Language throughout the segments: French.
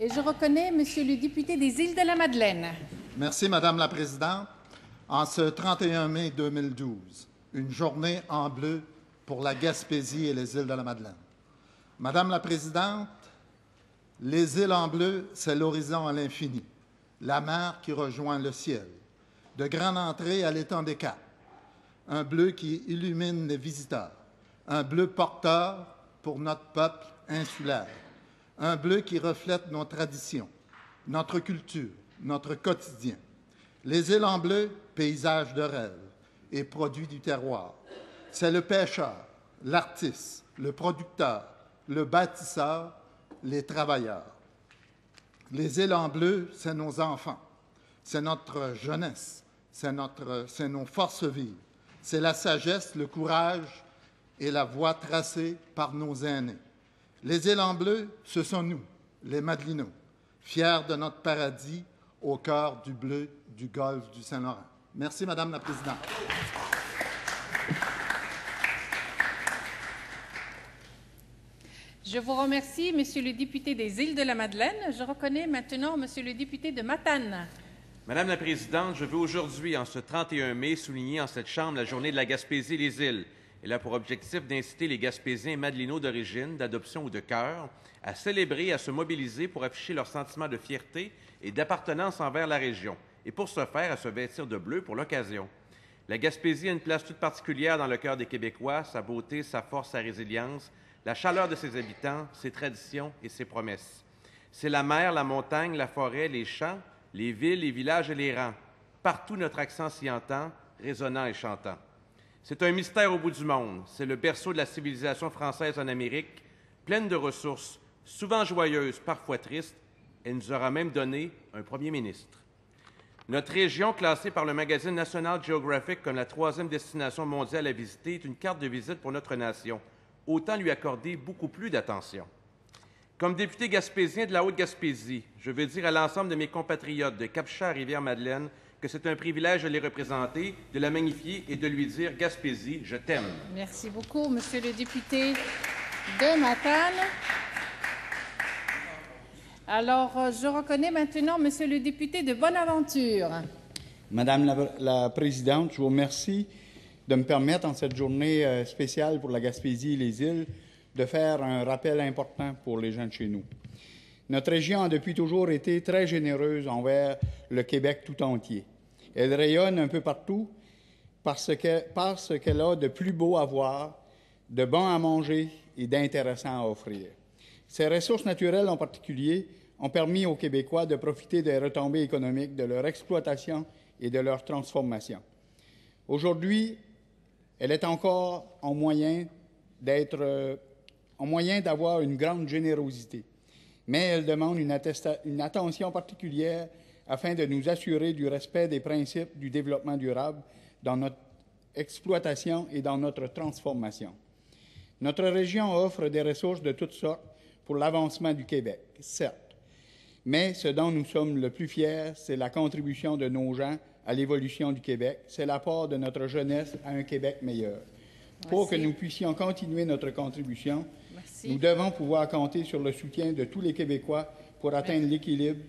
Et je reconnais Monsieur le député des Îles-de-la-Madeleine. Merci, Madame la Présidente. En ce 31 mai 2012, une journée en bleu pour la Gaspésie et les Îles-de-la-Madeleine. Madame la Présidente, les îles en bleu, c'est l'horizon à l'infini, la mer qui rejoint le ciel, de grande entrée à l'étang des Caps, un bleu qui illumine les visiteurs, un bleu porteur pour notre peuple insulaire, un bleu qui reflète nos traditions, notre culture, notre quotidien. Les îles en bleu, paysage de rêve et produit du terroir. C'est le pêcheur, l'artiste, le producteur, le bâtisseur, les travailleurs. Les îles en bleu, c'est nos enfants, c'est notre jeunesse, c'est nos forces vives, c'est la sagesse, le courage et la voie tracée par nos aînés. Les îles en bleu, ce sont nous, les Madelinots, fiers de notre paradis au cœur du bleu du golfe du Saint-Laurent. Merci, Madame la Présidente. Je vous remercie, Monsieur le député des Îles-de-la-Madeleine. Je reconnais maintenant Monsieur le député de Matane. Madame la Présidente, je veux aujourd'hui, en ce 31 mai, souligner en cette Chambre la journée de la Gaspésie et les îles. Elle a pour objectif d'inciter les Gaspésiens et Madelinots d'origine, d'adoption ou de cœur à célébrer et à se mobiliser pour afficher leur sentiment de fierté et d'appartenance envers la région, et pour ce faire, à se vêtir de bleu pour l'occasion. La Gaspésie a une place toute particulière dans le cœur des Québécois, sa beauté, sa force, sa résilience, la chaleur de ses habitants, ses traditions et ses promesses. C'est la mer, la montagne, la forêt, les champs, les villes, les villages et les rangs. Partout, notre accent s'y entend, résonnant et chantant. C'est un mystère au bout du monde. C'est le berceau de la civilisation française en Amérique, pleine de ressources, souvent joyeuse, parfois triste. Elle nous aura même donné un premier ministre. Notre région, classée par le magazine National Geographic comme la 3e destination mondiale à visiter, est une carte de visite pour notre nation. Autant lui accorder beaucoup plus d'attention. Comme député gaspésien de la Haute-Gaspésie, je veux dire à l'ensemble de mes compatriotes de Cap-Chat à Rivière-Madeleine que c'est un privilège de les représenter, de la magnifier et de lui dire « Gaspésie, je t'aime ». Merci beaucoup, Monsieur le député de Matane. Alors, je reconnais maintenant Monsieur le député de Bonaventure. Madame la Présidente, je vous remercie de me permettre, en cette journée spéciale pour la Gaspésie et les îles, de faire un rappel important pour les gens de chez nous. Notre région a depuis toujours été très généreuse envers le Québec tout entier. Elle rayonne un peu partout parce qu'elle a de plus beau à voir, de bon à manger et d'intéressant à offrir. Ces ressources naturelles en particulier ont permis aux Québécois de profiter des retombées économiques de leur exploitation et de leur transformation. Aujourd'hui, elle est encore en moyen d'avoir une grande générosité, mais elle demande une attention particulière afin de nous assurer du respect des principes du développement durable dans notre exploitation et dans notre transformation. Notre région offre des ressources de toutes sortes pour l'avancement du Québec, certes, mais ce dont nous sommes le plus fiers, c'est la contribution de nos gens à l'évolution du Québec, c'est l'apport de notre jeunesse à un Québec meilleur. Pour que nous puissions continuer notre contribution, nous devons pouvoir compter sur le soutien de tous les Québécois pour atteindre l'équilibre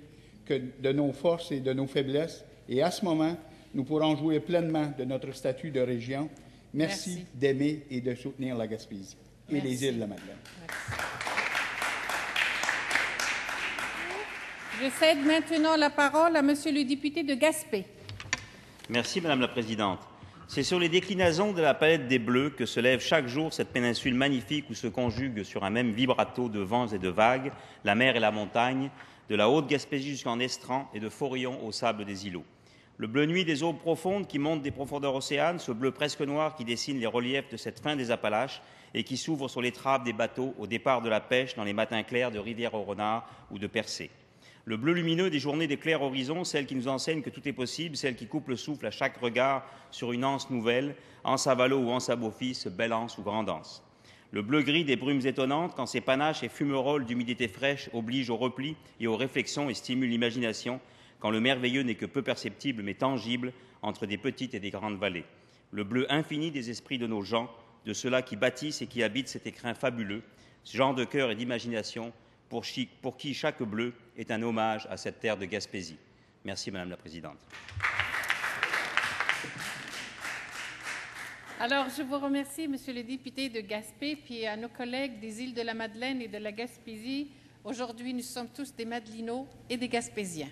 de nos forces et de nos faiblesses. Et à ce moment, nous pourrons jouir pleinement de notre statut de région. Merci d'aimer et de soutenir la Gaspésie et les îles de la Madeleine. Je cède maintenant la parole à Monsieur le député de Gaspé. Merci, Madame la Présidente. C'est sur les déclinaisons de la palette des Bleus que se lève chaque jour cette péninsule magnifique où se conjuguent sur un même vibrato de vents et de vagues la mer et la montagne, de la Haute-Gaspésie jusqu'en Estran et de Forillon au sable des îlots. Le bleu nuit des eaux profondes qui montent des profondeurs océanes, ce bleu presque noir qui dessine les reliefs de cette fin des Appalaches et qui s'ouvre sur les trappes des bateaux au départ de la pêche dans les matins clairs de Rivière-au-Renard ou de Percé. Le bleu lumineux des journées des clairs horizons, celle qui nous enseigne que tout est possible, celle qui coupe le souffle à chaque regard sur une anse nouvelle, anse à Valo ou anse à Beaufils, belle anse ou grande anse. Le bleu-gris des brumes étonnantes, quand ces panaches et fumerolles d'humidité fraîche obligent au repli et aux réflexions et stimulent l'imagination, quand le merveilleux n'est que peu perceptible mais tangible entre des petites et des grandes vallées. Le bleu infini des esprits de nos gens, de ceux-là qui bâtissent et qui habitent cet écrin fabuleux, ce genre de cœur et d'imagination pour qui chaque bleu est un hommage à cette terre de Gaspésie. Merci, Madame la Présidente. Alors, je vous remercie, Monsieur le député de Gaspé, puis à nos collègues des îles de la Madeleine et de la Gaspésie. Aujourd'hui, nous sommes tous des Madelinots et des Gaspésiens.